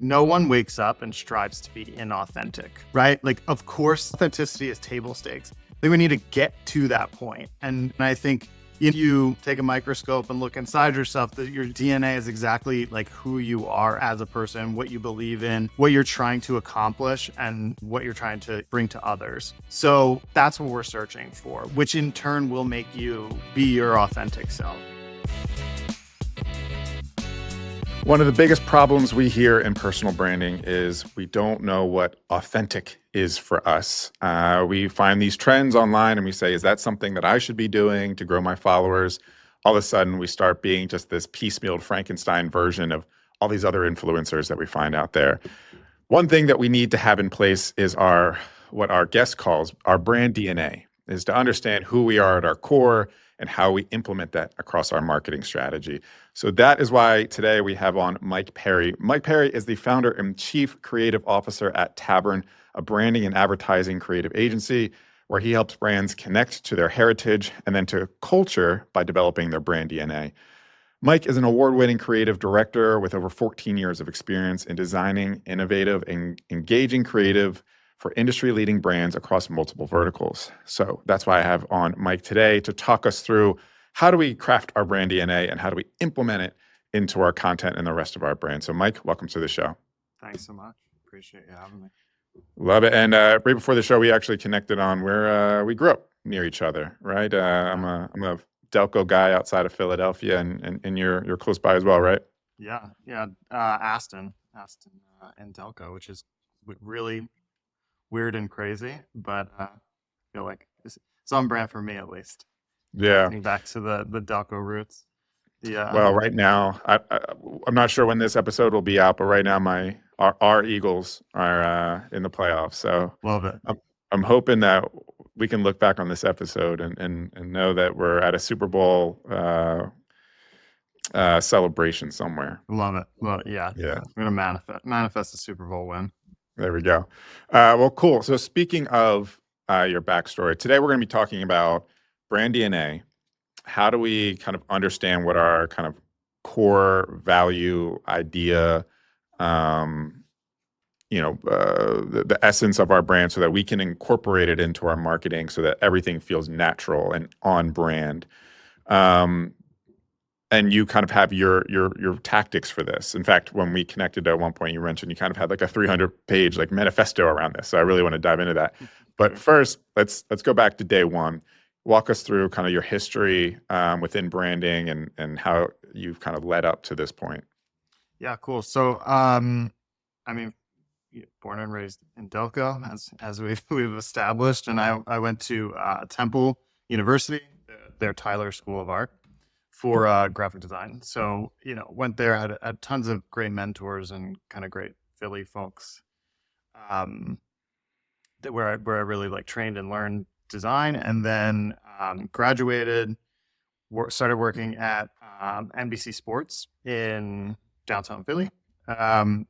no one wakes up and strives to be inauthentic, right? Like, of course, authenticity is table stakes. I think we need to get to that point. And I think if you take a microscope and look inside yourself, that your DNA is exactly like who you are as a person, what you believe in, what you're trying to accomplish, and what you're trying to bring to others. So that's what we're searching for, which in turn will make you be your authentic self. One of the biggest problems we hear in personal branding is we don't know what authentic is for us. We find these trends online and we say, is that something that I should be doing to grow my followers? All of a sudden, we start being just this piecemealed Frankenstein version of all these other influencers that we find out there. One thing that we need to have in place is what our guest calls our brand DNA, is to understand who we are at our core and how we implement that across our marketing strategy. So that is why today we have on Mike Perry. Mike Perry is the founder and chief creative officer at Tavern, a branding and advertising creative agency where he helps brands connect to their heritage and then to culture by developing their brand DNA. Mike is an award-winning creative director with over 14 years of experience in designing innovative and engaging creative for industry-leading brands across multiple verticals. So that's why I have on Mike today to talk us through how do we craft our brand DNA and how do we implement it into our content and the rest of our brand. So Mike, welcome to the show. Thanks so much. Appreciate you having me. Love it. And right before the show, we actually connected on where we grew up near each other, right? I'm a Delco guy outside of Philadelphia, and you're close by as well, right? Yeah. Aston, and Delco, which is really weird and crazy, but I feel like it's on brand for me at least. Yeah. Getting back to the Delco roots. Yeah. Well, right now, I'm not sure when this episode will be out, but right now our Eagles are in the playoffs. So Love it. I'm hoping that we can look back on this episode and know that we're at a Super Bowl celebration somewhere. Love it. Well, yeah. Yeah. I'm gonna manifest a Super Bowl win. There we go. Well, cool. So speaking of your backstory, today we're going to be talking about brand DNA. How do we kind of understand what our kind of core value idea, the essence of our brand so that we can incorporate it into our marketing so that everything feels natural and on brand. And you kind of have your tactics for this. In fact, when we connected at one point, you mentioned you kind of had like a 300-page like manifesto around this. So I really want to dive into that. But first, let's go back to day one. Walk us through kind of your history within branding and how you've kind of led up to this point. Yeah, cool. So, I mean, born and raised in Delco, as we've established, and I went to Temple University, their Tyler School of Art, for graphic design. So, went there, had tons of great mentors and kind of great Philly folks, where I really like trained and learned design, and then graduated, started working at NBC Sports in downtown Philly, and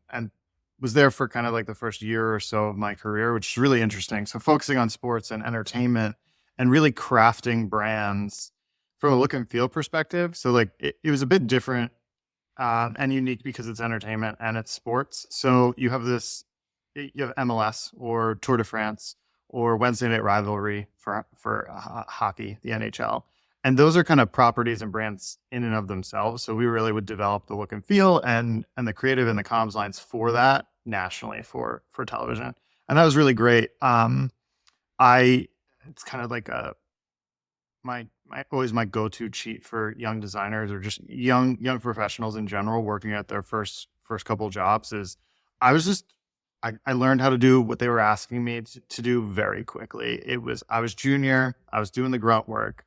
was there for kind of like the first year or so of my career, which is really interesting. So focusing on sports and entertainment and really crafting brands from a look and feel perspective. So like it was a bit different and unique because it's entertainment and it's sports. So you have MLS or Tour de France or Wednesday Night Rivalry for hockey, the NHL. And those are kind of properties and brands in and of themselves. So we really would develop the look and feel and the creative and the comms lines for that nationally for television. And that was really great. It's kind of like always my go-to cheat for young designers or just young professionals in general working at their first couple of jobs is I learned how to do what they were asking me to do very quickly. I was junior, I was doing the grunt work,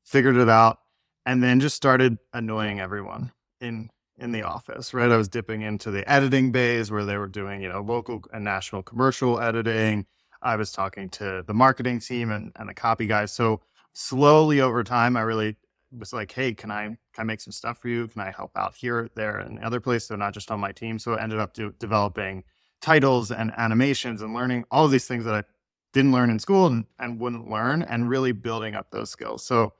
figured it out, and then just started annoying everyone in the office, right? I was dipping into the editing bays where they were doing, local and national commercial editing. I was talking to the marketing team and the copy guys. So slowly over time, I really was like, hey, can I make some stuff for you? Can I help out here, there, and other places? So not just on my team. So I ended up developing titles and animations and learning all of these things that I didn't learn in school and wouldn't learn, and really building up those skills. So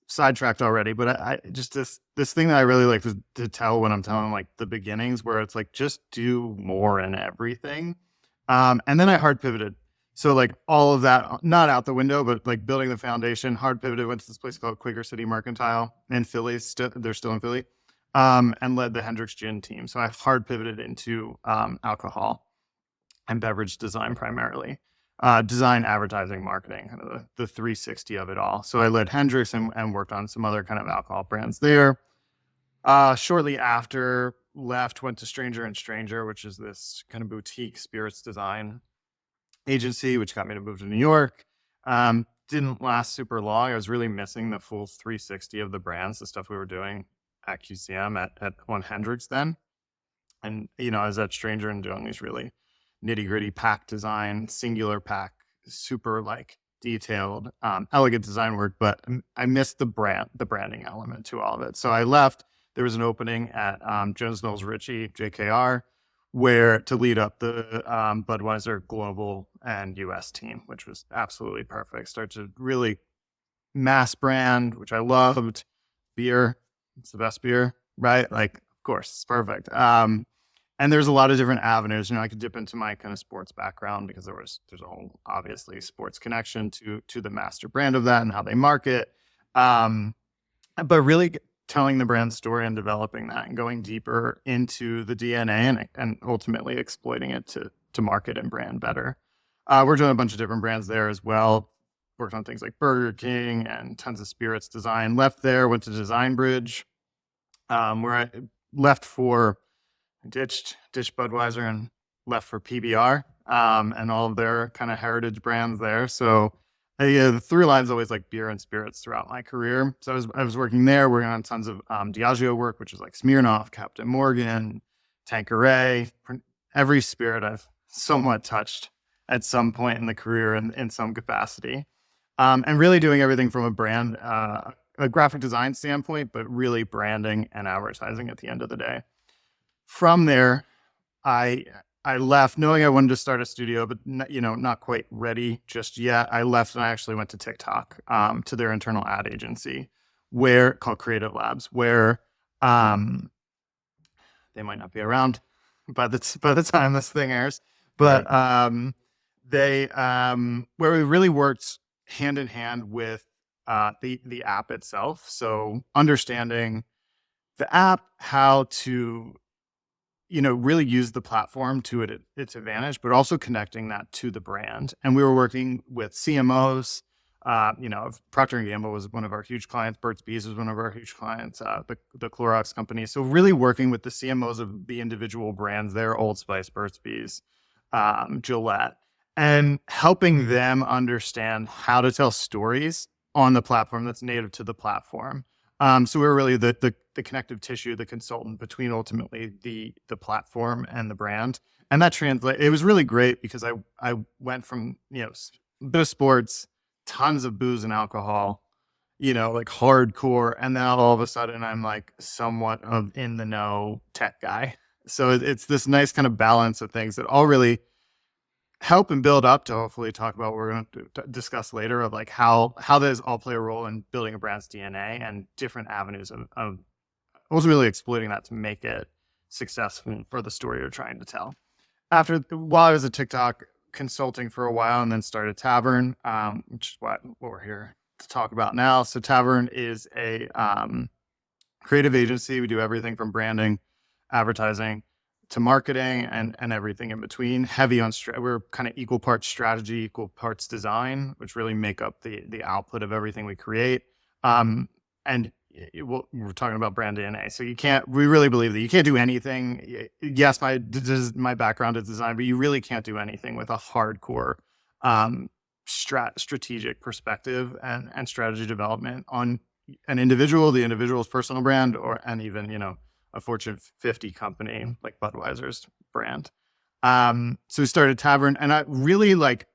sidetracked already, but I just this thing that I really like to tell when I'm telling like the beginnings, where it's like just do more in everything. And then I hard pivoted. So like all of that, not out the window, but like building the foundation, hard pivoted, went to this place called Quaker City Mercantile in Philly. They're still in Philly, and led the Hendrix Gin team. So I hard pivoted into alcohol and beverage design primarily. Design, advertising, marketing, kind of the 360 of it all. So I led Hendrix and worked on some other kind of alcohol brands there. Shortly after, left, went to Stranger and Stranger, which is this kind of boutique spirits design agency, which got me to move to New York. Didn't last super long. I was really missing the full 360 of the brands, the stuff we were doing at QCM at One Hendrix then. And, I was at Stranger and doing these really nitty gritty pack design, singular pack, super like detailed, elegant design work, but I missed the branding element to all of it. So I left. There was an opening at Jones Knowles Ritchie, JKR, where to lead up the Budweiser global and US team, which was absolutely perfect. Start to really mass brand, which I loved. Beer, it's the best beer, right? Like, of course, it's perfect. And there's a lot of different avenues. I could dip into my kind of sports background because there's a whole obviously sports connection to the master brand of that and how they market. But really telling the brand story and developing that and going deeper into the DNA and ultimately exploiting it to market and brand better. We're doing a bunch of different brands there as well. Worked on things like Burger King and tons of spirits design. Left there, went to Design Bridge, where I left for ditched Budweiser and left for PBR, and all of their kind of heritage brands there. So the through line's always like beer and spirits throughout my career. So I was working there, working on tons of Diageo work, which is like Smirnoff, Captain Morgan, Tanqueray, every spirit I've somewhat touched at some point in the career in some capacity. And really doing everything from a brand, a graphic design standpoint, but really branding and advertising at the end of the day. From there, I left knowing I wanted to start a studio, but not quite ready just yet. I left and I actually went to TikTok, to their internal ad agency, called Creative Labs, where they might not be around by the time this thing airs, but they where we really worked hand in hand with the app itself. So understanding the app, how to really use the platform to its advantage, but also connecting that to the brand. And we were working with CMOs. Procter & Gamble was one of our huge clients. Burt's Bees was one of our huge clients, the Clorox company. So really working with the CMOs of the individual brands there, Old Spice, Burt's Bees, Gillette, and helping them understand how to tell stories on the platform that's native to the platform. So we were really the connective tissue, the consultant between ultimately the platform and the brand. And that it was really great because I went from, a bit of sports, tons of booze and alcohol, like hardcore. And then all of a sudden I'm like somewhat of in the know tech guy. So it's this nice kind of balance of things that all really help and build up to hopefully talk about what we're going to discuss later of like how those all play a role in building a brand's DNA and different avenues of ultimately exploiting that to make it successful for the story you're trying to tell. While I was at TikTok consulting for a while and then started Tavern, which is what we're here to talk about now. So Tavern is a creative agency. We do everything from branding, advertising, to marketing and everything in between. Heavy on we're kind of equal parts strategy, equal parts design, which really make up the output of everything we create. And we're talking about brand DNA, so we really believe that you can't do anything. Yes, my background is design, but you really can't do anything with a hardcore strategic perspective and strategy development on an individual, the individual's personal brand, and even a Fortune 50 company like Budweiser's brand. So we started Tavern, and I really like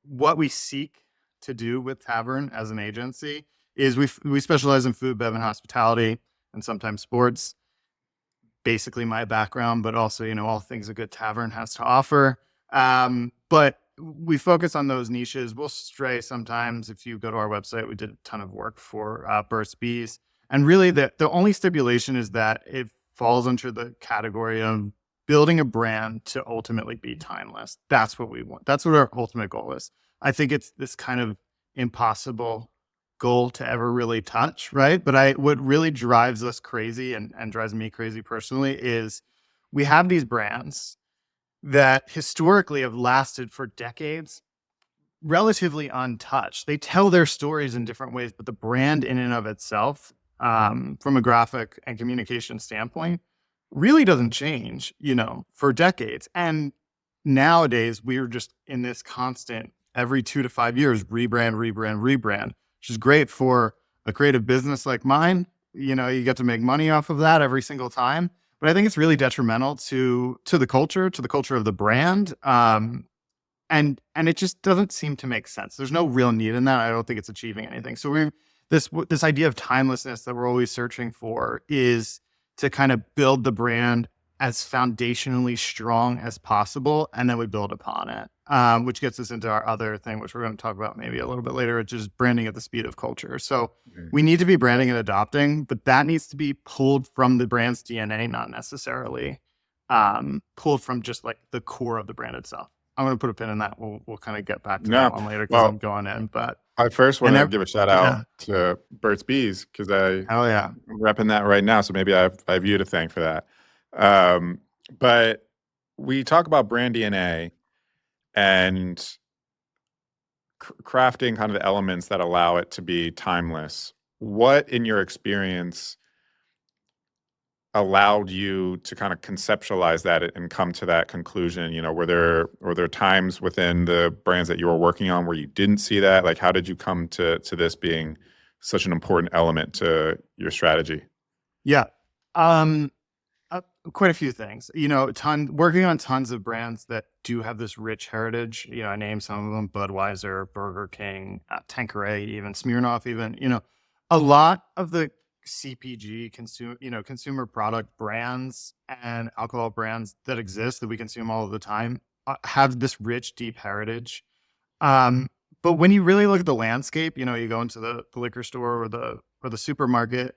what we seek to do with Tavern as an agency is we specialize in food, bev, and hospitality, and sometimes sports. Basically my background, but also all things a good tavern has to offer. But we focus on those niches. We'll stray sometimes. If you go to our website, we did a ton of work for Burt's Bees. And really, the only stipulation is that it falls under the category of building a brand to ultimately be timeless. That's what we want. That's what our ultimate goal is. I think it's this kind of impossible goal to ever really touch, right? But what really drives us crazy and drives me crazy personally is we have these brands that historically have lasted for decades, relatively untouched. They tell their stories in different ways, but the brand in and of itself, from a graphic and communication standpoint, really doesn't change, for decades. And nowadays, we're just in this constant, every 2 to 5 years, rebrand, which is great for a creative business like mine. You get to make money off of that every single time. But I think it's really detrimental to the culture, of the brand. And it just doesn't seem to make sense. There's no real need in that. I don't think it's achieving anything. So this idea of timelessness that we're always searching for is to kind of build the brand as foundationally strong as possible, and then we build upon it, which gets us into our other thing, which we're going to talk about maybe a little bit later, which is branding at the speed of culture. So we need to be branding and adopting, but that needs to be pulled from the brand's DNA, not necessarily pulled from just like the core of the brand itself. I'm going to put a pin in that. We'll kind of get back to that one later because I'm going in. But I first want to give a shout out to Burt's Bees because I'm repping that right now. So maybe I have you to thank for that. But we talk about brand DNA and crafting kind of the elements that allow it to be timeless. What, in your experience, allowed you to kind of conceptualize that and come to that conclusion? Were there times within the brands that you were working on where you didn't see that? Like, how did you come to this being such an important element to your strategy? Yeah. Quite a few things, working on tons of brands that do have this rich heritage. I named some of them: Budweiser, Burger King, Tanqueray, even Smirnoff, a lot of the CPG consumer product brands and alcohol brands that exist that we consume all of the time have this rich, deep heritage. But when you really look at the landscape, you go into the liquor store or the supermarket,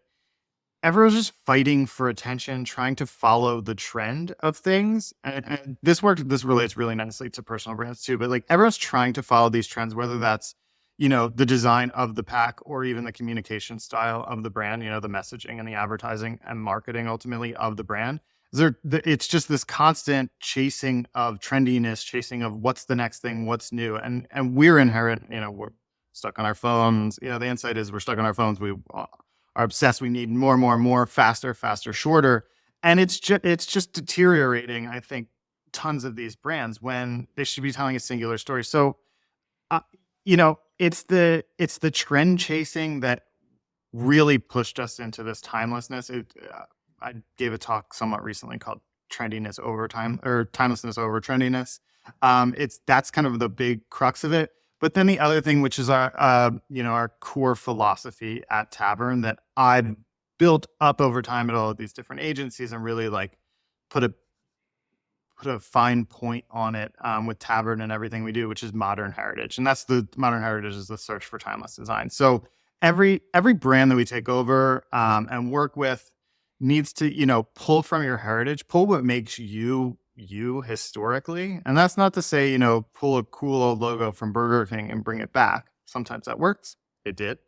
everyone's just fighting for attention, trying to follow the trend of things. And this relates really nicely to personal brands too, but like everyone's trying to follow these trends, whether that's, the design of the pack or even the communication style of the brand, the messaging and the advertising and marketing ultimately of the brand. It's just this constant chasing of trendiness, chasing of what's the next thing, what's new. And we're inherent, we're stuck on our phones. The insight is we're stuck on our phones. We are obsessed. We need more, faster, shorter. And it's just deteriorating, I think, tons of these brands when they should be telling a singular story. So, it's the trend chasing that really pushed us into this timelessness. I gave a talk somewhat recently called "Trendiness Over Time" or "Timelessness Over Trendiness." That's kind of the big crux of it. But then the other thing, which is our core philosophy at Tavern that I've built up over time at all of these different agencies and really like put a fine point on it with Tavern and everything we do, which is modern heritage. And that's the modern heritage is the search for timeless design. So every brand that we take over and work with needs to, pull from your heritage, pull what makes you historically. And that's not to say, pull a cool old logo from Burger King and bring it back. Sometimes that works. It did.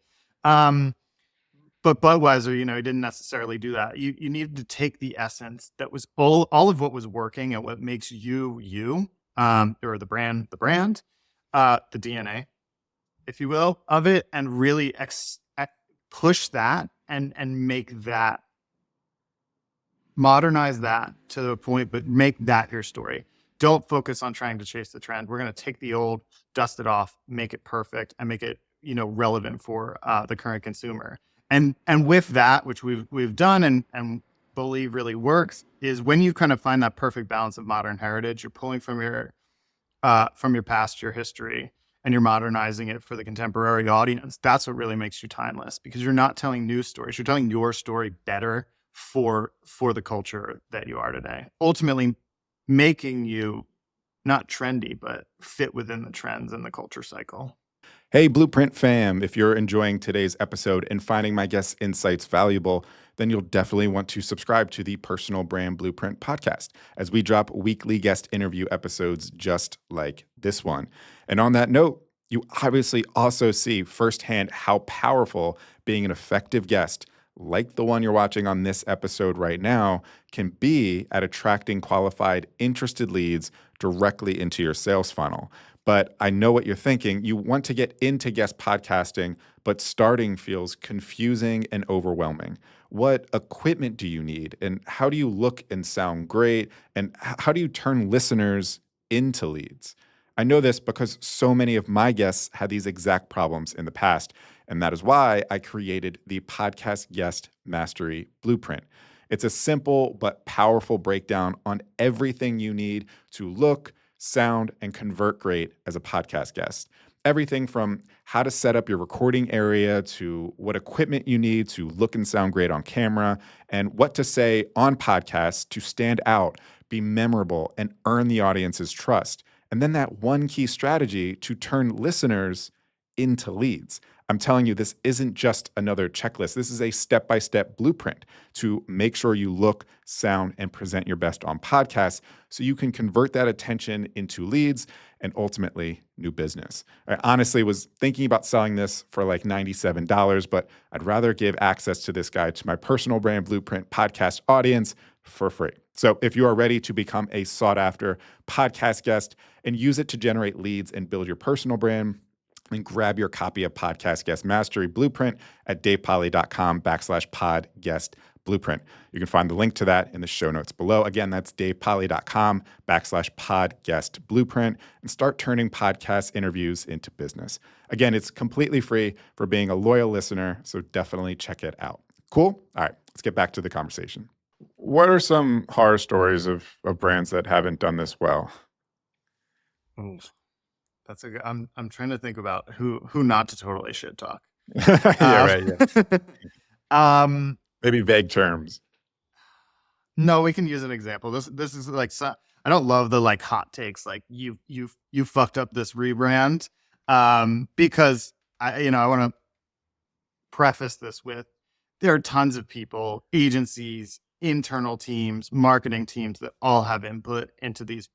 But Budweiser, he didn't necessarily do that. You needed to take the essence that was all of what was working and what makes you, or the brand, the DNA, if you will, of it, and really push that and make that, modernize that to the point, but make that your story. Don't focus on trying to chase the trend. We're going to take the old, dust it off, make it perfect, and make it, relevant for the current consumer. And with that, which we've done and believe really works, is when you kind of find that perfect balance of modern heritage, you're pulling from your past, your history, and you're modernizing it for the contemporary audience. That's what really makes you timeless, because you're not telling new stories. You're telling your story better for the culture that you are today. Ultimately, making you not trendy, but fit within the trends and the culture cycle. Hey, Blueprint fam, if you're enjoying today's episode and finding my guests' insights valuable, then you'll definitely want to subscribe to the Personal Brand Blueprint podcast as we drop weekly guest interview episodes just like this one. And on that note, you obviously also see firsthand how powerful being an effective guest, like the one you're watching on this episode right now, can be at attracting qualified, interested leads directly into your sales funnel. But I know what you're thinking. You want to get into guest podcasting, but starting feels confusing and overwhelming. What equipment do you need? And how do you look and sound great? And how do you turn listeners into leads? I know this because so many of my guests had these exact problems in the past. And that is why I created the Podcast Guest Mastery Blueprint. It's a simple but powerful breakdown on everything you need to look, sound, and convert great as a podcast guest. Everything from how to set up your recording area to what equipment you need to look and sound great on camera, and what to say on podcasts to stand out, be memorable, and earn the audience's trust. And then that one key strategy to turn listeners into leads. I'm telling you, this isn't just another checklist. This is a step-by-step blueprint to make sure you look, sound, and present your best on podcasts so you can convert that attention into leads and ultimately new business. I honestly was thinking about selling this for like $97, but I'd rather give access to this guide to my Personal Brand Blueprint podcast audience for free. So if you are ready to become a sought-after podcast guest and use it to generate leads and build your personal brand, and grab your copy of Podcast Guest Mastery Blueprint at davepoly.com/podguest blueprint. You can find the link to that in the show notes below. Again, that's davepoly.com/podguest blueprint and start turning podcast interviews into business. Again, it's completely free for being a loyal listener, so definitely check it out. Cool? All right, let's get back to the conversation. What are some horror stories of brands that haven't done this well? Ooh, that's a good, I'm trying to think about who not to totally shit talk. Yeah, right. Yeah. Maybe vague terms. No, we can use an example. This is like I don't love the like hot takes like you fucked up this rebrand, because I want to preface this with there are tons of people, agencies, internal teams, marketing teams that all have input into these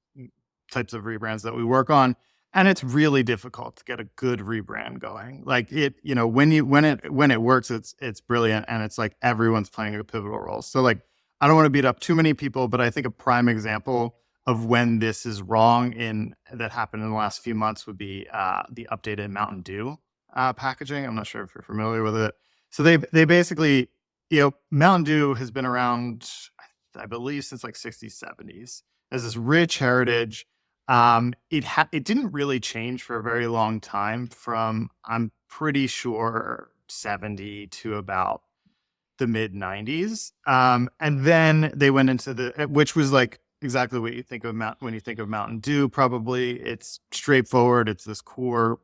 types of rebrands that we work on. And it's really difficult to get a good rebrand going. Like when it works, it's brilliant. And it's like everyone's playing a pivotal role. So like, I don't want to beat up too many people, but I think a prime example of when this is wrong that happened in the last few months would be the updated Mountain Dew packaging. I'm not sure if you're familiar with it. So they basically, Mountain Dew has been around, I believe, since like 60s, 70s as this rich heritage. It didn't really change for a very long time from, I'm pretty sure, 70 to about the mid 90s. And then they went into which was like exactly what you think of when you think of Mountain Dew. Probably it's straightforward. It's this core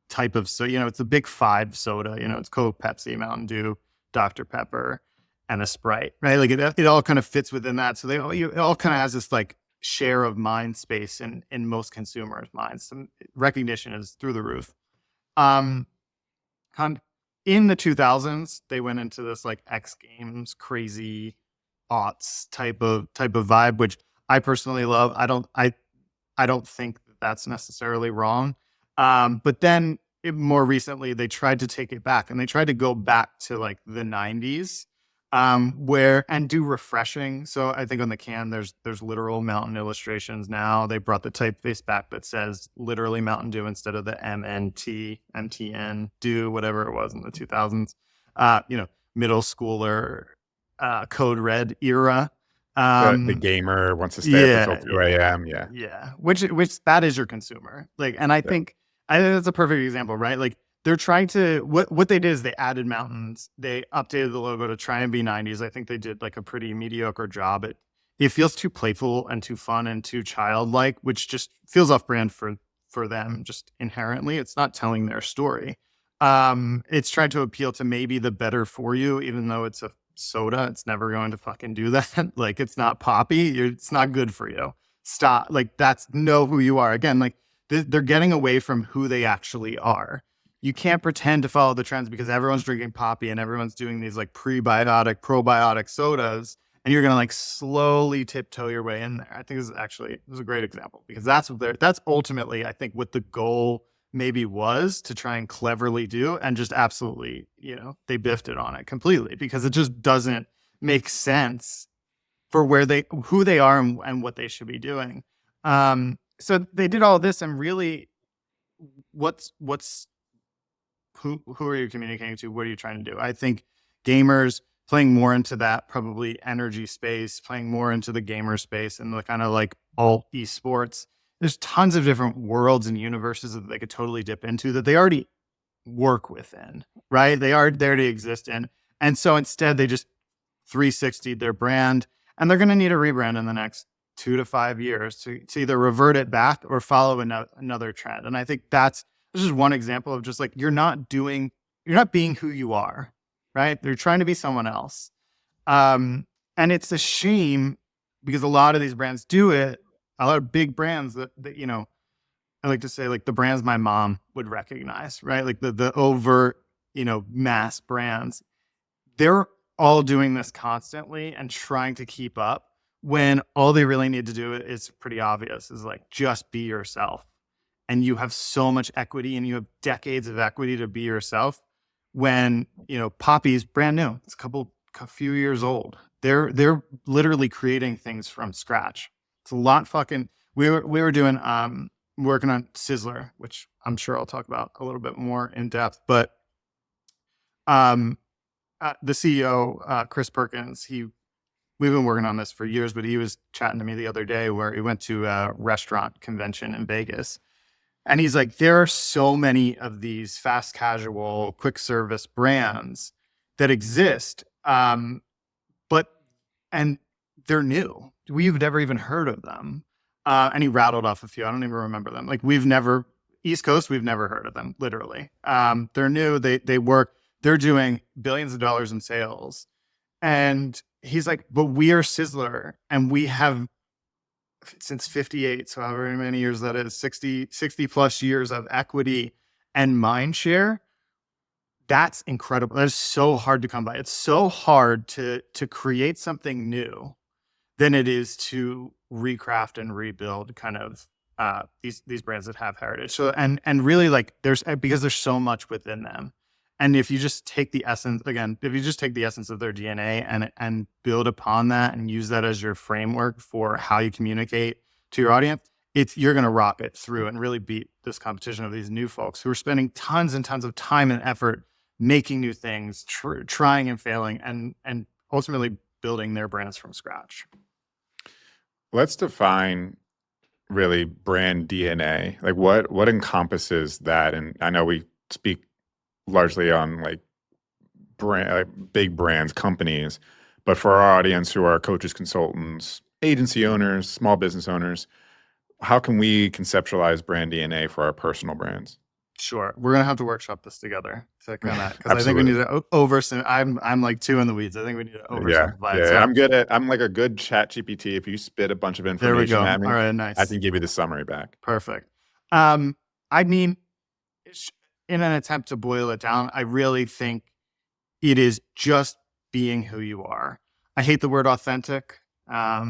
type of, it's a big five soda, it's Coke, Pepsi, Mountain Dew, Dr. Pepper, and a Sprite, right? Like it all kind of fits within that. So it all kind of has this like share of mind space in most consumers' minds. Some recognition is through the roof. In the 2000s, they went into this like X Games crazy aughts type of vibe, which I personally love. I don't think that's necessarily wrong. But then more recently, they tried to take it back and they tried to go back to like the 90s, and do refreshing. So I think on the can, there's literal mountain illustrations now. They brought the typeface back that says literally Mountain Dew instead of the MTN Dew, whatever it was in the 2000s. Middle schooler, Code Red era. The gamer wants to stay up until 2 a.m. Yeah. Which that is your consumer. Like, and I think that's a perfect example, right? Like they're trying to, what they did is they added mountains. They updated the logo to try and be 90s. I think they did like a pretty mediocre job. It feels too playful and too fun and too childlike, which just feels off brand for them just inherently. It's not telling their story. It's trying to appeal to maybe the better for you, even though it's a soda. It's never going to fucking do that. Like it's not poppy. It's not good for you. stop. Like, that's know who you are. Again, like they're getting away from who they actually are. You can't pretend to follow the trends because everyone's drinking poppy and everyone's doing these like prebiotic, probiotic sodas, and you're gonna like slowly tiptoe your way in there. I think this is a great example because that's ultimately, I think, what the goal maybe was to try and cleverly do, and just absolutely, they biffed it on it completely because it just doesn't make sense for who they are and what they should be doing. So they did all this, and really, what's who are you communicating to? What are you trying to do? I think gamers playing more into that probably energy space, playing more into the gamer space and the kind of like alt esports. There's tons of different worlds and universes that they could totally dip into that they already work within, right? They are there to exist in. And so instead they just 360 their brand, and they're going to need a rebrand in the next 2 to 5 years to either revert it back or follow another trend. And I think this is one example of just like, you're not being who you are, right? They're trying to be someone else. And it's a shame because a lot of these brands do it. A lot of big brands that I like to say, like the brands my mom would recognize, right? Like the overt, mass brands. They're all doing this constantly and trying to keep up when all they really need to do is pretty obvious, is like just be yourself. And you have so much equity and you have decades of equity to be yourself. When, Poppy's brand new. It's a few years old. They're literally creating things from scratch. It's a lot fucking we were doing working on Sizzler, which I'm sure I'll talk about a little bit more in depth, but the CEO, Chris Perkins, we've been working on this for years, but he was chatting to me the other day where he went to a restaurant convention in Vegas. And he's like, there are so many of these fast casual, quick service brands that exist, but and they're new. We've never even heard of them. And he rattled off a few. I don't even remember them. Like East Coast, we've never heard of them, literally. They're new. They work. They're doing billions of dollars in sales. And he's like, but we are Sizzler, and we have since 58, so however many years that is, 60 plus years of equity and mind share. That's incredible. That is so hard to come by. It's so hard to create something new than it is to recraft and rebuild kind of these brands that have heritage. So and really, like, because there's so much within them. And if you just take the essence of their DNA and build upon that and use that as your framework for how you communicate to your audience, you're going to rock it through and really beat this competition of these new folks who are spending tons and tons of time and effort making new things, trying and failing, and ultimately building their brands from scratch. Let's define really brand DNA. Like what encompasses that? And I know we speak largely on like big brands, companies, but for our audience who are coaches, consultants, agency owners, small business owners, how can we conceptualize brand DNA for our personal brands? Sure, we're gonna have to workshop this together to kind of, because I think we Absolutely. need to I'm like two in the weeds. I think we need to Yeah. oversimplify it. Yeah. So I'm like a good chat GPT. If you spit a bunch of there we information go. at me, All right, I nice, can give you the summary back. perfect. I mean, in an attempt to boil it down, I really think it is just being who you are. I hate the word authentic. It's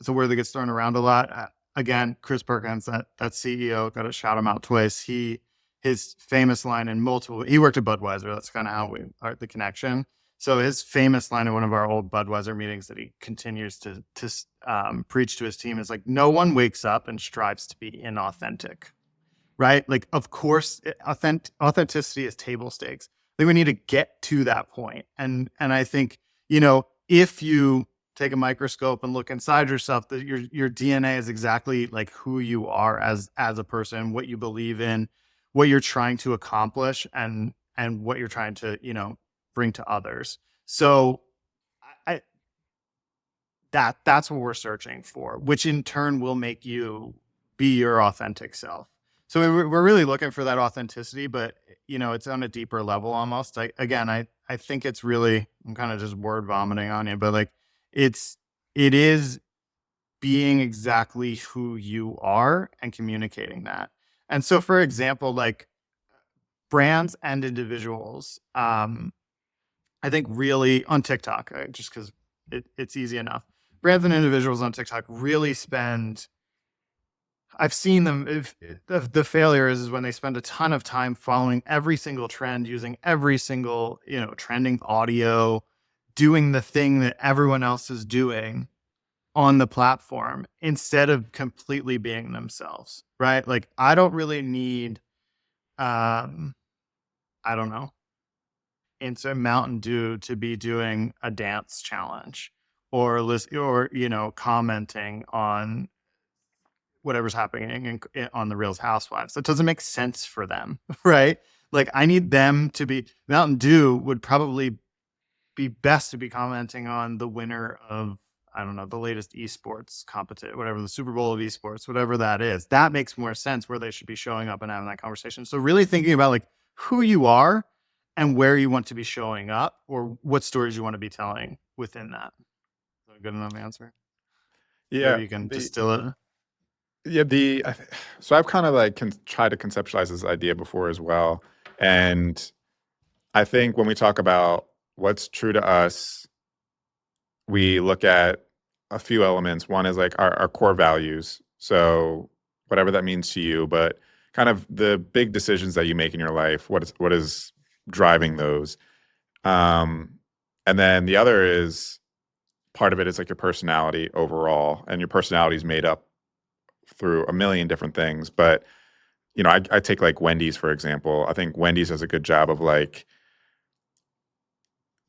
a word that gets thrown around a lot. Again, Chris Perkins, that CEO, got to shout him out twice. His famous line he worked at Budweiser. That's kind of how we are the connection. So his famous line in one of our old Budweiser meetings that he continues to preach to his team is like, no one wakes up and strives to be inauthentic, right? Like, of course, authenticity is table stakes. I think we need to get to that point. And I think, if you take a microscope and look inside yourself, that your DNA is exactly like who you are as a person, what you believe in, what you're trying to accomplish, and what you're trying to, bring to others. So I that's what we're searching for, which in turn will make you be your authentic self. So we're really looking for that authenticity, but it's on a deeper level almost. I think it's really, I'm kind of just word vomiting on you, but like it is being exactly who you are and communicating that. And so, for example, like brands and individuals, I think really on TikTok, just because it's easy enough. Brands and individuals on TikTok really spend. I've seen them. If the failure is when they spend a ton of time following every single trend, using every single trending audio, doing the thing that everyone else is doing on the platform instead of completely being themselves. Right? Like I don't really need. I don't know, into Mountain Dew to be doing a dance challenge or commenting on whatever's happening on the Real Housewives. That doesn't make sense for them, right? Like I need them to be. Mountain Dew would probably be best to be commenting on the winner of, I don't know, the latest esports competition, whatever, the Super Bowl of esports, whatever that is. That makes more sense where they should be showing up and having that conversation. So really thinking about like who you are and where you want to be showing up or what stories you want to be telling within that. Is that a good enough answer? Yeah. Maybe you can The distill it. yeah the I th- so I've kind of like tried to conceptualize this idea before as well, and I think when we talk about what's true to us, we look at a few elements. One is like our core values. So whatever that means to you, but kind of the big decisions that you make in your life, what is driving those. Um, and then the other is part of it is like your personality overall, and your personality is made up through a million different things. But I take like Wendy's for example. I think Wendy's does a good job of like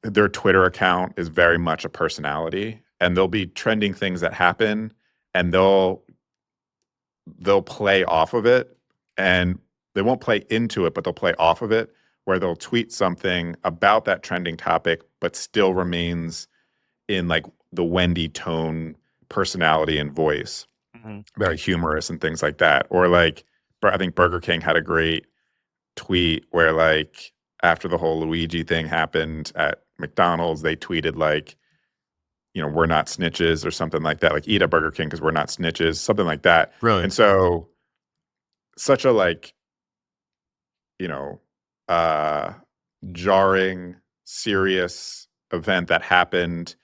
their Twitter account is very much a personality, and there'll be trending things that happen, and they'll play off of it, and they won't play into it, but they'll play off of it, where they'll tweet something about that trending topic, but still remains in like the Wendy tone, personality, and voice, Mm-hmm. very humorous and things like that. Or like, I think Burger King had a great tweet where like after the whole Luigi thing happened at McDonald's, they tweeted like, we're not snitches or something like that, like eat at Burger King because we're not snitches, something like that. And Brilliant. so such a like, you know, uh jarring, serious event that happened.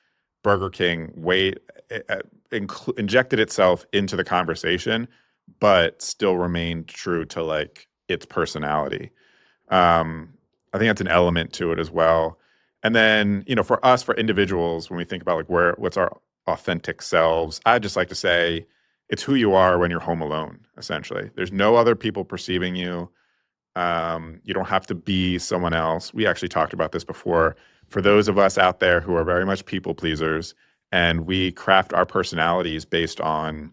Burger King injected itself into the conversation, but still remained true to like its personality. Um, I think that's an element to it as well. And then, for us, for individuals, when we think about like what's our authentic selves, I just like to say it's who you are when you're home alone, essentially. There's no other people perceiving you. You don't have to be someone else. We actually talked about this before. For those of us out there who are very much people pleasers and we craft our personalities based on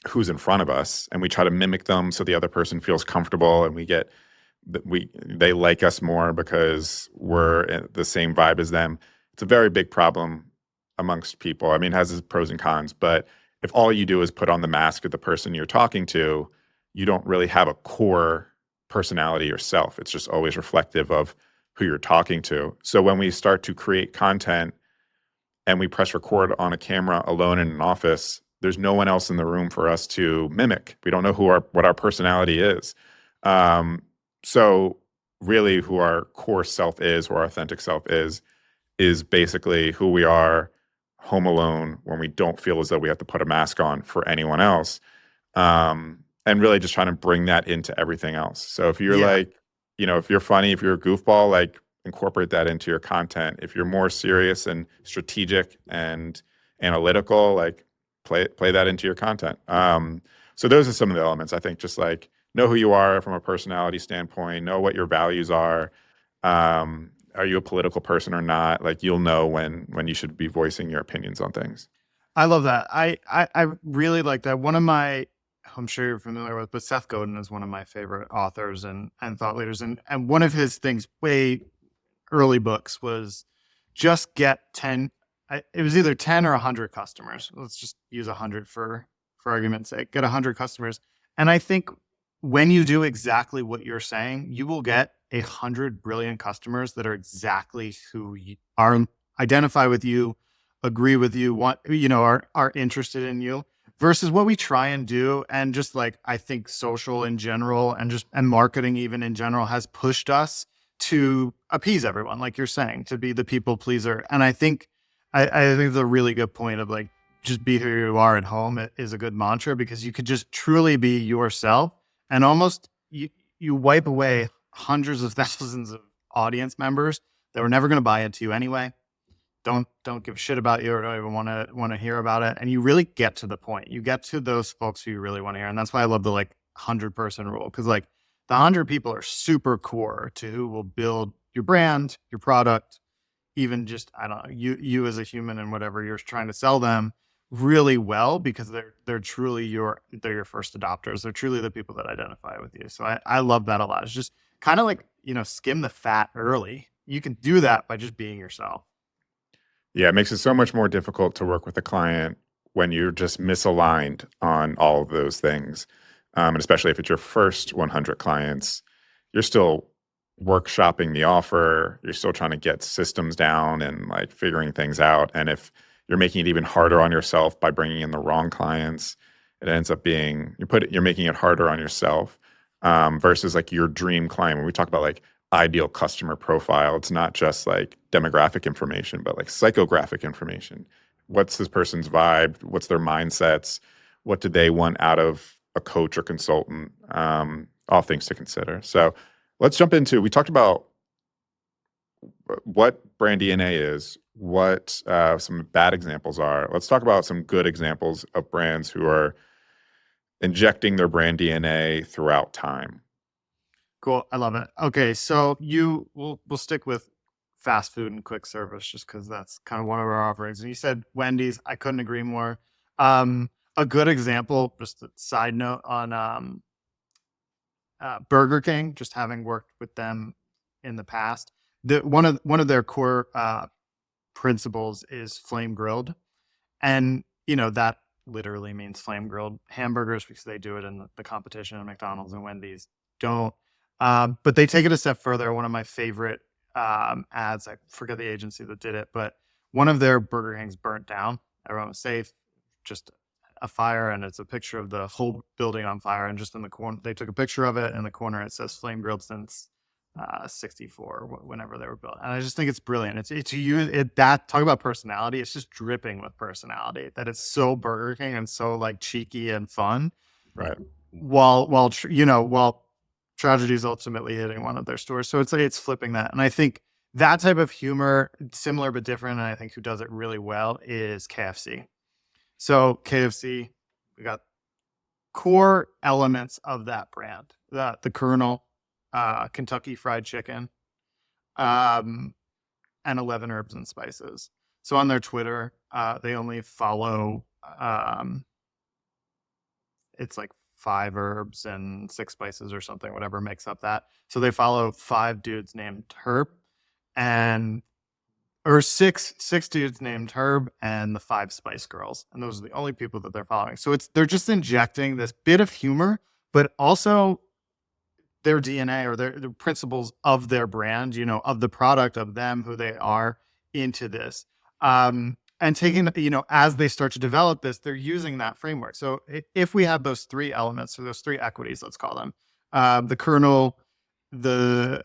who's in front of us and we try to mimic them so the other person feels comfortable and they like us more because we're in the same vibe as them. It's a very big problem amongst people. I mean, it has its pros and cons, but if all you do is put on the mask of the person you're talking to, you don't really have a core personality yourself. It's just always reflective of who you're talking to. So when we start to create content and we press record on a camera alone in an office, there's no one else in the room for us to mimic. We don't know what our personality is. So really who our core self is, or our authentic self is basically who we are home alone when we don't feel as though we have to put a mask on for anyone else. And really just trying to bring that into everything else. So if you're Yeah. like, if you're funny, if you're a goofball, like incorporate that into your content. If you're more serious and strategic and analytical, like play that into your content. So those are some of the elements. I think just like know who you are from a personality standpoint, know what your values are. Are you a political person or not? Like you'll know when you should be voicing your opinions on things. I love that. I really like that. One of my, I'm sure you're familiar with, but Seth Godin is one of my favorite authors and thought leaders. And one of his things, way early books, was just get 10. It was either 10 or 100 customers. Let's just use 100 for argument's sake. Get 100 customers. And I think when you do exactly what you're saying, you will get 100 brilliant customers that are exactly who you are, identify with you, agree with you, want, are interested in you, versus what we try and do. And just like, I think social in general and marketing even in general has pushed us to appease everyone, like you're saying, to be the people pleaser. And I think it's a really good point of like, just be who you are at home is a good mantra, because you could just truly be yourself, and almost you wipe away hundreds of thousands of audience members that were never going to buy into you anyway. Don't give a shit about you, or don't even want to hear about it. And you really get to the point. You get to those folks who you really want to hear. And that's why I love the like 100-person rule. Cause like the 100 people are super core to who will build your brand, your product, even just, I don't know, you as a human and whatever you're trying to sell them really well, because they're truly they're your first adopters. They're truly the people that identify with you. So I love that a lot. It's just kind of like, skim the fat early. You can do that by just being yourself. Yeah, it makes it so much more difficult to work with a client when you're just misaligned on all of those things. And especially if it's your first 100 clients, you're still workshopping the offer, you're still trying to get systems down and like figuring things out. And if you're making it even harder on yourself by bringing in the wrong clients, it ends up being you're making it harder on yourself versus like your dream client. When we talk about like ideal customer profile, it's not just like demographic information, but like psychographic information. What's this person's vibe? What's their mindsets? What do they want out of a coach or consultant? All things to consider. So let's jump into, we talked about what brand DNA is, what some bad examples are. Let's talk about some good examples of brands who are injecting their brand DNA throughout time. Cool. I love it. Okay. So we'll stick with fast food and quick service, just because that's kind of one of our offerings. And you said Wendy's. I couldn't agree more. A good example, just a side note on Burger King, just having worked with them in the past. One of their core principles is flame grilled, and that literally means flame grilled hamburgers, because they do it in the competition, and McDonald's and Wendy's don't. But they take it a step further. One of my favorite ads, I forget the agency that did it, but one of their Burger Kings burnt down. Everyone was safe, just a fire, and it's a picture of the whole building on fire. And just in the corner, they took a picture of it. In the corner, it says flame grilled since 64, whenever they were built. And I just think it's brilliant. It's you that talk about personality. It's just dripping with personality, that it's so Burger King and so like cheeky and fun, Right. while tragedy is ultimately hitting one of their stores. So it's flipping that. And I think that type of humor, similar but different, and I think who does it really well is KFC. So KFC, we got core elements of that brand: the Colonel, Kentucky Fried Chicken, and 11 herbs and spices. So on their Twitter, they only follow it's like 5 herbs and 6 spices or something, whatever makes up that. So they follow 5 dudes named Herb, and or six dudes named Herb and the 5 Spice Girls, and those are the only people that they're following. So they're just injecting this bit of humor, but also their DNA, or their principles of their brand, of the product, of them, who they are, into this. And taking, as they start to develop this, they're using that framework. So if we have those 3 elements, or those 3 equities, let's call them, the kernel, the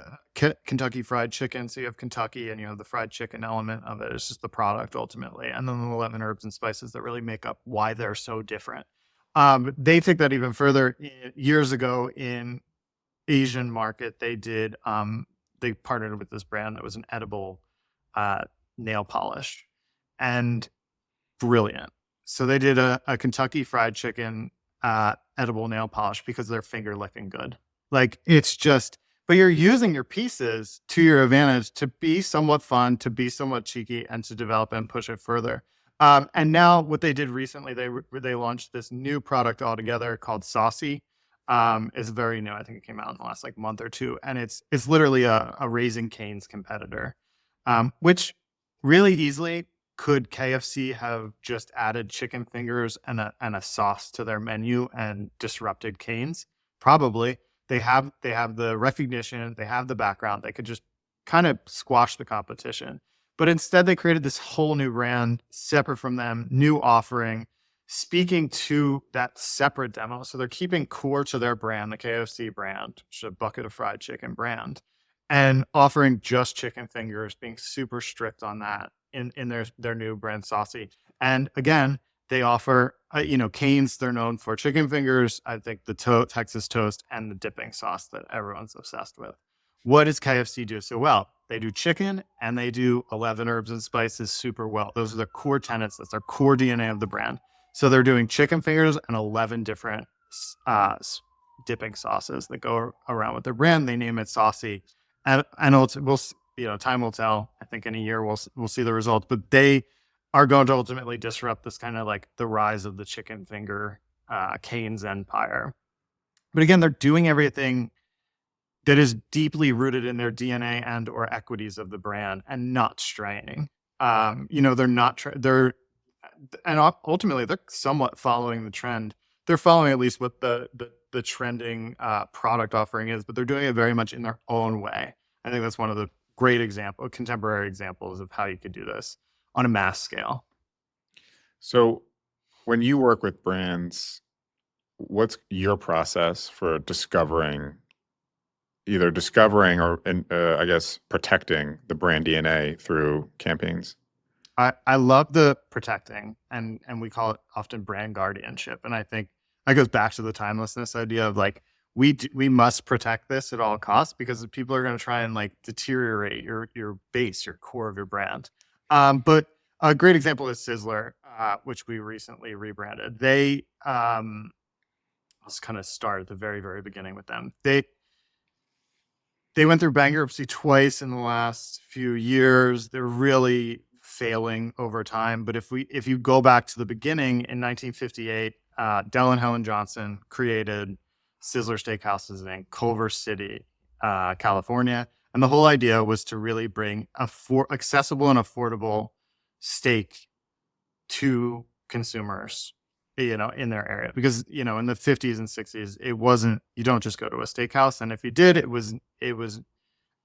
Kentucky Fried Chicken. So you have Kentucky, and you have the fried chicken element of it. It's just the product ultimately. And then the 11 herbs and spices that really make up why they're so different. They take that even further. Years ago in Asian market, they partnered with this brand that was an edible nail polish, and brilliant. So they did a Kentucky Fried Chicken edible nail polish, because they're finger licking good. Like, it's just, but you're using your pieces to your advantage to be somewhat fun, to be somewhat cheeky, and to develop and push it further. And now what they did recently, they launched this new product altogether called Saucy. It's very new. I think it came out in the last like month or two, and it's literally a Raising Cane's competitor, which really easily could KFC have just added chicken fingers and a sauce to their menu and disrupted Cane's? Probably. They have the recognition, they have the background, they could just kind of squash the competition. But instead, they created this whole new brand, separate from them, new offering, speaking to that separate demo. So they're keeping core to their brand, the KFC brand, which is a bucket of fried chicken brand, and offering just chicken fingers, being super strict on that in their new brand Saucy. And again, they offer, Cane's, they're known for chicken fingers. I think the Texas toast and the dipping sauce that everyone's obsessed with. What does KFC do so well? They do chicken and they do 11 herbs and spices super well. Those are the core tenets. That's their core DNA of the brand. So they're doing chicken fingers and 11 different dipping sauces that go around with their brand. They name it Saucy. And time will tell. I think in a year we'll see the results, but they are going to ultimately disrupt this kind of like the rise of the chicken finger Cane's empire. But again, they're doing everything that is deeply rooted in their DNA and or equities of the brand and not straying. They're not, and ultimately they're somewhat following the trend. They're following at least what the trending product offering is, but they're doing it very much in their own way. I think that's one of the great contemporary examples of how you could do this on a mass scale. So when you work with brands, what's your process for either discovering or, I guess, protecting the brand DNA through campaigns? I love the protecting, and we call it often brand guardianship. And I think that goes back to the timelessness idea of like, we must protect this at all costs, because people are going to try and like deteriorate your base, your core of your brand. But a great example is Sizzler, which we recently rebranded. Let's kind of start at the very, very beginning with them. They went through bankruptcy twice in the last few years. They're really failing over time. But if you go back to the beginning in 1958, Dell and Helen Johnson created Sizzler Steakhouses in Culver City, California. And the whole idea was to really bring accessible and affordable steak to consumers, in their area. Because, in the 50s and 60s, it wasn't, you don't just go to a steakhouse. And if you did, it was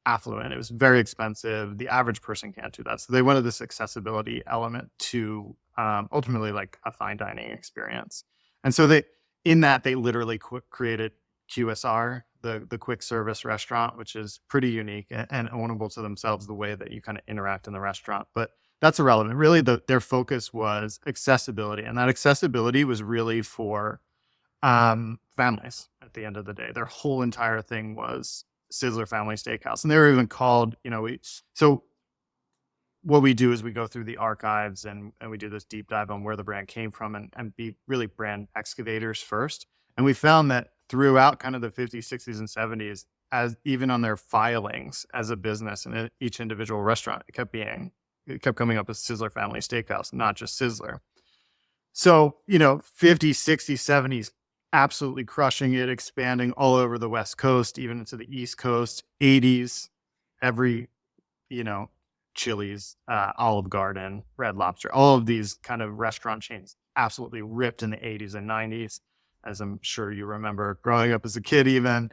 affluent. It was very expensive. The average person can't do that. So they wanted this accessibility element to ultimately like a fine dining experience. And so they literally created QSR, the quick service restaurant, which is pretty unique and ownable to themselves, the way that you kind of interact in the restaurant. But that's irrelevant. Really, their focus was accessibility. And that accessibility was really for families at the end of the day. Their whole entire thing was Sizzler Family Steakhouse. And they were even called, so what we do is we go through the archives and we do this deep dive on where the brand came from and be really brand excavators first. And we found that throughout kind of the 50s, 60s, and 70s, as even on their filings as a business in each individual restaurant, it kept coming up as Sizzler Family Steakhouse, not just Sizzler. So, 50s, 60s, 70s, absolutely crushing it, expanding all over the West Coast, even into the East Coast. 80s, every, Chili's, Olive Garden, Red Lobster, all of these kind of restaurant chains absolutely ripped in the 80s and 90s, as I'm sure you remember growing up as a kid even.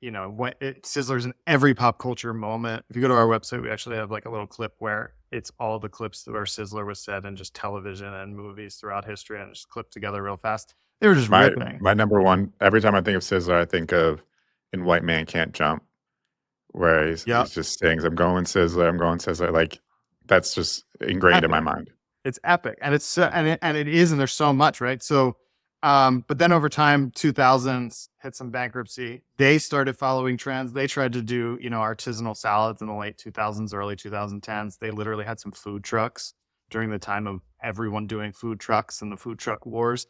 Sizzler's in every pop culture moment. If you go to our website, we actually have like a little clip where it's all the clips where Sizzler was said in just television and movies throughout history, and just clipped together real fast. They were just ripping. My number one, every time I think of Sizzler, I think of In White Man Can't Jump, where he's just saying, I'm going Sizzler. Like, that's just ingrained in my mind. It's epic. And it's and it is, and there's so much, right? So but then over time, 2000s hit some bankruptcy. They started following trends. They tried to do, artisanal salads in the late 2000s, early 2010s. They literally had some food trucks during the time of everyone doing food trucks and the food truck wars.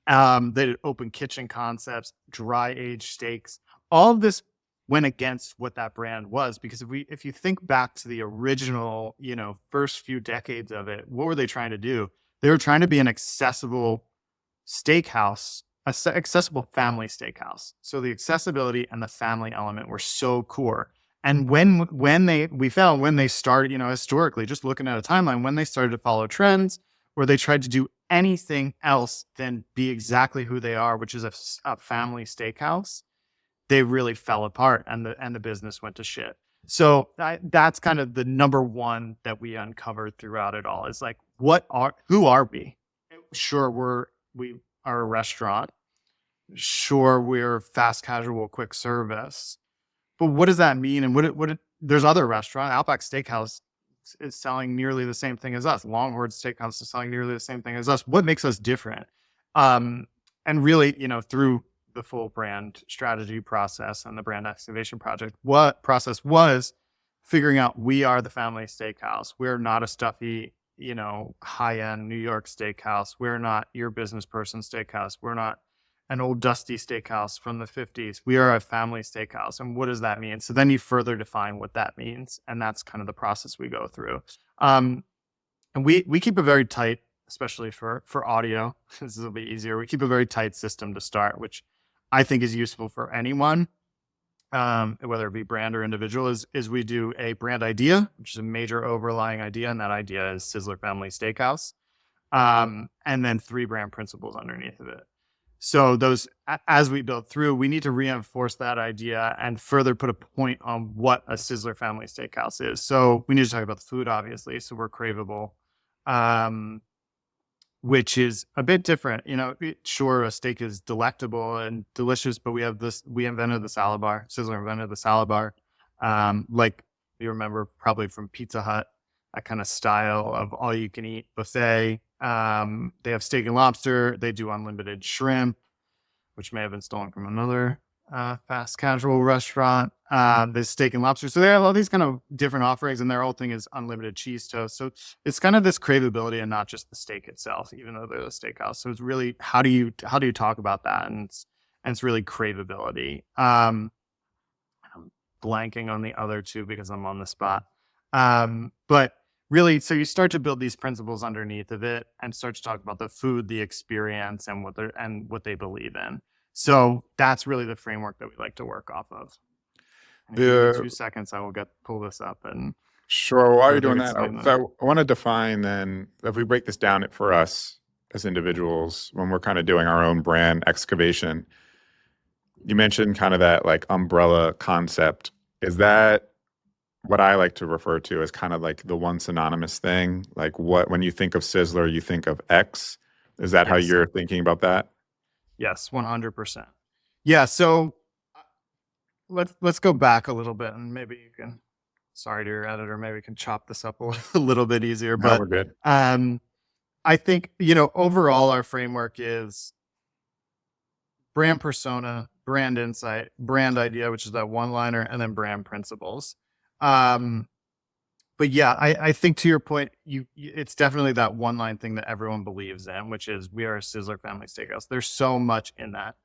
They did open kitchen concepts, dry aged steaks. All of this went against what that brand was, because if you think back to the original, first few decades of it, what were they trying to do? They were trying to be an accessible steakhouse, accessible family steakhouse. So the accessibility and the family element were so core. And when we found when they started, historically, just looking at a timeline, when they started to follow trends, where they tried to do anything else than be exactly who they are, which is a family steakhouse, they really fell apart, and the business went to shit. So that's kind of the number one that we uncovered throughout it all is like, who are we? Sure, we are a restaurant. Sure, we're fast casual quick service. But what does that mean? And there's other restaurant, Outback Steakhouse is selling nearly the same thing as us. Longhorn Steakhouse is selling nearly the same thing as us. What makes us different? Um, and really, through the full brand strategy process and the brand activation project, what process was figuring out we are the family steakhouse. We're not a stuffy, high-end New York steakhouse. We're not your business person steakhouse. We're not an old dusty steakhouse from the 50s. We are a family steakhouse. And what does that mean? So then you further define what that means. And that's kind of the process we go through. And we keep a very tight, especially for audio, this will be easier. We keep a very tight system to start, which I think is useful for anyone, whether it be brand or individual, is we do a brand idea, which is a major overlying idea. And that idea is Sizzler Family Steakhouse. And then 3 brand principles underneath of it. So as we build through, we need to reinforce that idea and further put a point on what a Sizzler Family Steakhouse is. So we need to talk about the food, obviously. So we're craveable, which is a bit different. Sure, a steak is delectable and delicious, but we invented the salad bar. Sizzler invented the salad bar. Like you remember probably from Pizza Hut, that kind of style of all you can eat buffet. They have steak and lobster. They do unlimited shrimp, which may have been stolen from another fast casual restaurant. There's steak and lobster. So they have all these kind of different offerings, and their whole thing is unlimited cheese toast. So it's kind of this craveability and not just the steak itself, even though they're a steakhouse. So it's really how do you talk about that? And it's really craveability. I'm blanking on the other two because I'm on the spot. But really, so you start to build these principles underneath of it and start to talk about the food, the experience, and what they believe in. So that's really the framework that we like to work off of. And if you give me 2 seconds, I will pull this up and Sure. While you're further doing that, explain that. so I want to define then, if we break this down for us as individuals, when we're kind of doing our own brand excavation, you mentioned kind of that like umbrella concept. Is that what I like to refer to as kind of like the one synonymous thing? Like when you think of Sizzler, you think of X. Is that how Yes. you're thinking about that? Yes, 100%. Yeah. So let's go back a little bit, and maybe you can. Sorry to your editor. Maybe we can chop this up a little bit easier. No, But we're good. I think overall our framework is brand persona, brand insight, brand idea, which is that one-liner, and then brand principles. But yeah, I think to your point, it's definitely that one-line thing that everyone believes in, which is we are a Sizzler Family Steakhouse. There's so much in that.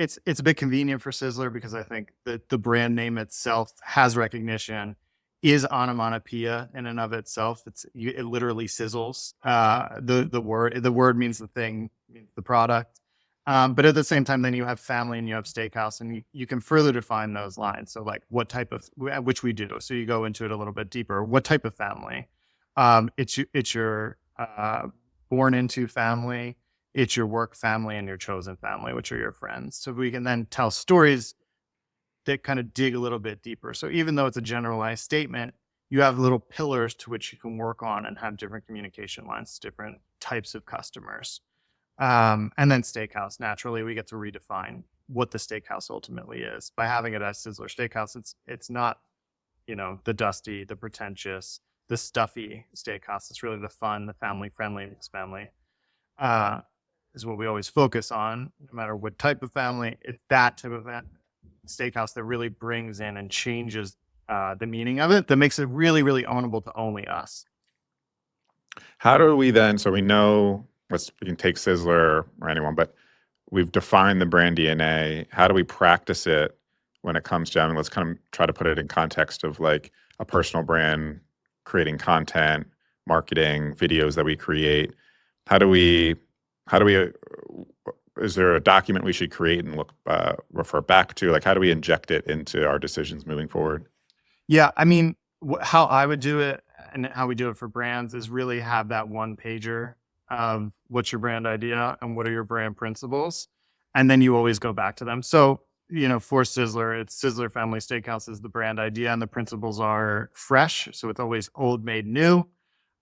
It's a bit convenient for Sizzler because I think that the brand name itself has recognition, is onomatopoeia in and of itself. It literally sizzles. The word means the thing, means the product. But at the same time, then you have family and you have steakhouse, and you can further define those lines. So like what type of, which we do. So you go into it a little bit deeper. What type of family? It's your born into family. It's your work family and your chosen family, which are your friends. So we can then tell stories that kind of dig a little bit deeper. So even though it's a generalized statement, you have little pillars to which you can work on and have different communication lines, different types of customers. And then steakhouse, naturally, we get to redefine what the steakhouse ultimately is. By having it as Sizzler Steakhouse, it's not, the dusty, the pretentious, the stuffy steakhouse. It's really the fun, the family-friendly mixed family. Is what we always focus on, no matter what type of family. It's that type of steakhouse that really brings in and changes the meaning of it, that makes it really, really ownable to only us. How do we then, so we know we can take Sizzler or anyone, but we've defined the brand DNA. How do we practice it when it comes to, let's kind of try to put it in context of like a personal brand, creating content, marketing, videos that we create. How do we, is there a document we should create and refer back to? Like, how do we inject it into our decisions moving forward? Yeah, how I would do it and how we do it for brands is really have that one pager of what's your brand idea and what are your brand principles. And then you always go back to them. So for Sizzler, it's Sizzler Family Steakhouse is the brand idea, and the principles are fresh. So it's always old made new.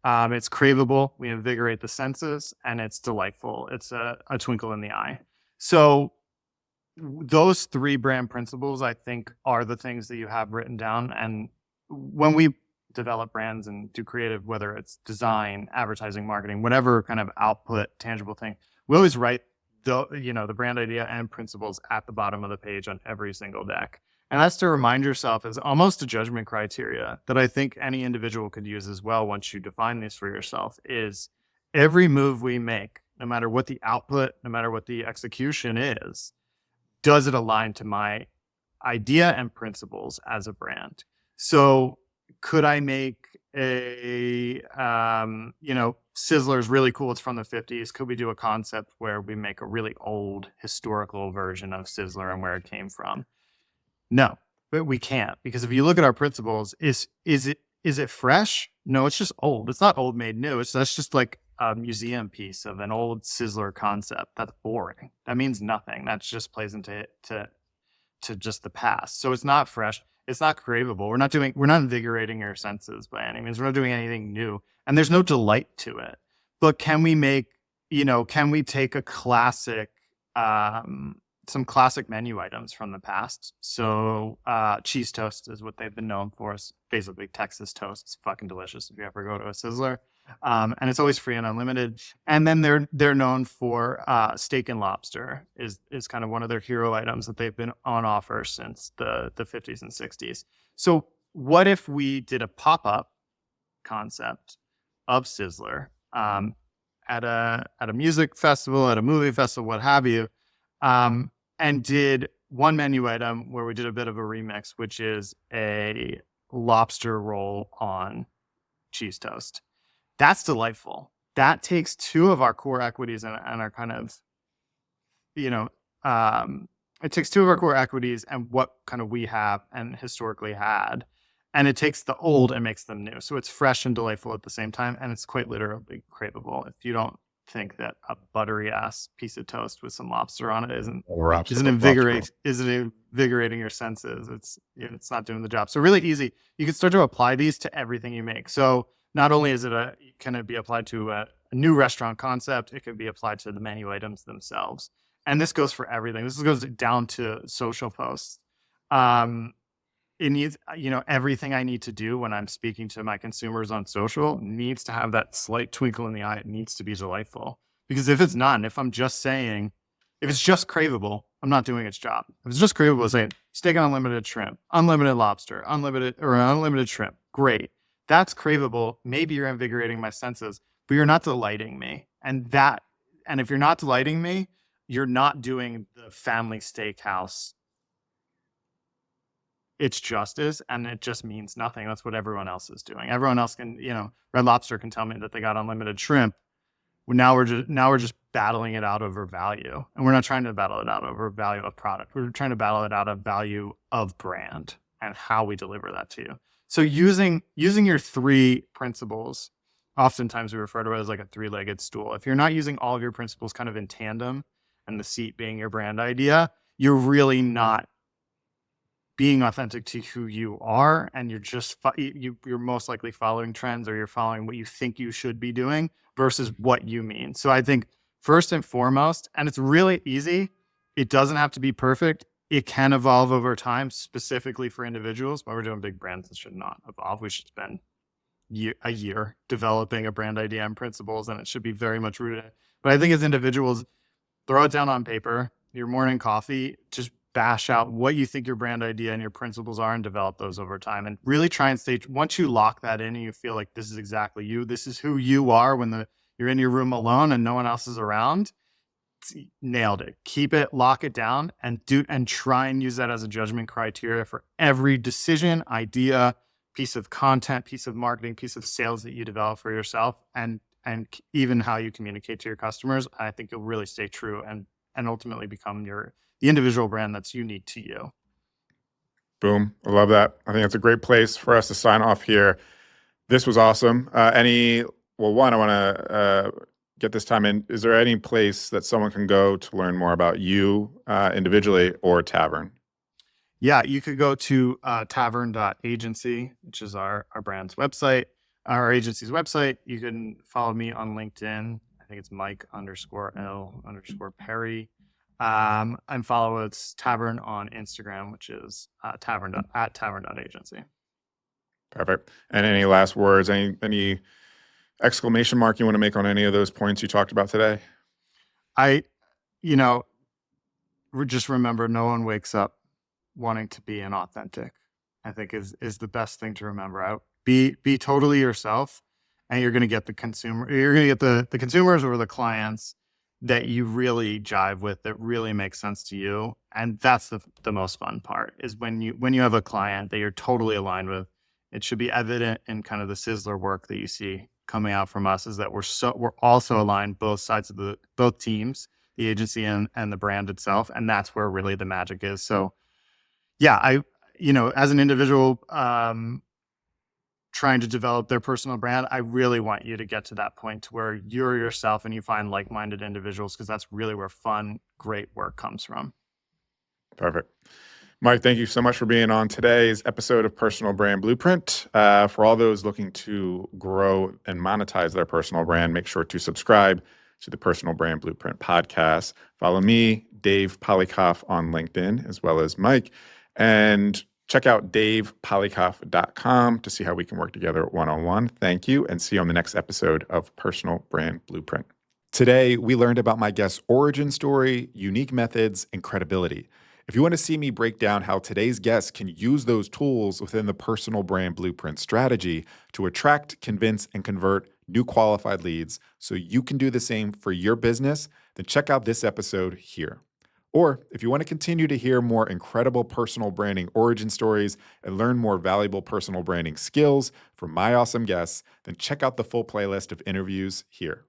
It's craveable. We invigorate the senses, and it's delightful. It's a twinkle in the eye. So those three brand principles, I think, are the things that you have written down. And when we develop brands and do creative, whether it's design, advertising, marketing, whatever kind of output, tangible thing, we always write the brand idea and principles at the bottom of the page on every single deck. And that's to remind yourself as almost a judgment criteria that I think any individual could use as well once you define these for yourself is every move we make, no matter what the output, no matter what the execution is, does it align to my idea and principles as a brand? So could I make Sizzler's really cool. It's from the 50s. Could we do a concept where we make a really old historical version of Sizzler and where it came from? No, but we can't, because if you look at our principles, is it fresh? No, it's just old. It's not old made new. That's just like a museum piece of an old Sizzler concept. That's boring. That means nothing. That just plays into just the past. So it's not fresh. It's not craveable. We're not invigorating your senses by any means. We're not doing anything new, and there's no delight to it. But can we take a classic, some classic menu items from the past? So cheese toast is what they've been known for. It's basically Texas toast. It's fucking delicious if you ever go to a Sizzler. And it's always free and unlimited. And then they're known for steak and lobster is kind of one of their hero items that they've been on offer since the 50s and 60s. So what if we did a pop-up concept of Sizzler at a music festival, at a movie festival, what have you, and did one menu item where we did a bit of a remix, which is a lobster roll on cheese toast. That's delightful. That takes two of our core equities and our kind of, it takes two of our core equities and what kind of we have and historically had, and it takes the old and makes them new. So it's fresh and delightful at the same time, and it's quite literally craveable. If you don't think that a buttery ass piece of toast with some lobster on it isn't invigorating your senses, it's not doing the job. So really easy. You can start to apply these to everything you make. So not only can it be applied to a new restaurant concept, it can be applied to the menu items themselves. And this goes for everything. This goes down to social posts. It needs, everything I need to do when I'm speaking to my consumers on social needs to have that slight twinkle in the eye. It needs to be delightful. Because if it's not, and if I'm just saying, if it's just craveable, I'm not doing its job. If it's just craveable, saying steak and unlimited shrimp, unlimited lobster, unlimited shrimp, great. That's craveable. Maybe you're invigorating my senses, but you're not delighting me. And if you're not delighting me, you're not doing the family steakhouse its justice, and it just means nothing. That's what everyone else is doing. Everyone else can, Red Lobster can tell me that they got unlimited shrimp. Now we're just battling it out over value, and we're not trying to battle it out over value of product. We're trying to battle it out of value of brand and how we deliver that to you. So using your three principles, oftentimes we refer to it as like a three-legged stool. If you're not using all of your principles kind of in tandem, and the seat being your brand idea, you're really not being authentic to who you are, and you're just you're most likely following trends, or you're following what you think you should be doing versus what you mean. So I think first and foremost, and it's really easy, it doesn't have to be perfect. It can evolve over time, specifically for individuals. But we're doing big brands that should not evolve. We should spend a year developing a brand idea and principles, and it should be very much rooted in it. But I think as individuals, throw it down on paper, your morning coffee, just bash out what you think your brand idea and your principles are and develop those over time, and really try and stay. Once you lock that in and you feel like this is exactly you, this is who you are when you're in your room alone and no one else is around, nailed it. Keep it, lock it down, and try and use that as a judgment criteria for every decision, idea, piece of content, piece of marketing, piece of sales that you develop for yourself, and even how you communicate to your customers. I think you'll really stay true and ultimately become the individual brand that's unique to you. Boom. I love that. I think it's a great place for us to sign off here. This was awesome. One, I want to get this time in. Is there any place that someone can go to learn more about you individually or Tavern? Yeah, you could go to tavern.agency, which is our brand's website, our agency's website. You can follow me on LinkedIn. I think it's Mike_L_Perry. And follow its Tavern on Instagram, which is tavern.agency. Perfect. And any last words, any exclamation mark you want to make on any of those points you talked about today? I, you know, just remember no one wakes up wanting to be inauthentic. I think is the best thing to remember. Be totally yourself, and you're going to get the consumer. You're going to get the consumers or the clients that you really jive with, that really makes sense to you, and that's the most fun part. Is when you have a client that you're totally aligned with. It should be evident in kind of the sizzler work that you see coming out from us. Is that we're also aligned, both sides of both teams, the agency and the brand itself, and that's where really the magic is. So yeah, as an individual trying to develop their personal brand, I really want you to get to that point to where you're yourself and you find like-minded individuals, because that's really where fun, great work comes from. Perfect. Mike, thank you so much for being on today's episode of Personal Brand Blueprint. For all those looking to grow and monetize their personal brand, make sure to subscribe to the Personal Brand Blueprint podcast. Follow me, Dave Polikoff, on LinkedIn, as well as Mike. And check out davepolikoff.com to see how we can work together one-on-one. Thank you, and see you on the next episode of Personal Brand Blueprint. Today, we learned about my guest's origin story, unique methods, and credibility. If you want to see me break down how today's guests can use those tools within the Personal Brand Blueprint strategy to attract, convince, and convert new qualified leads so you can do the same for your business, then check out this episode here. Or if you want to continue to hear more incredible personal branding origin stories and learn more valuable personal branding skills from my awesome guests, then check out the full playlist of interviews here.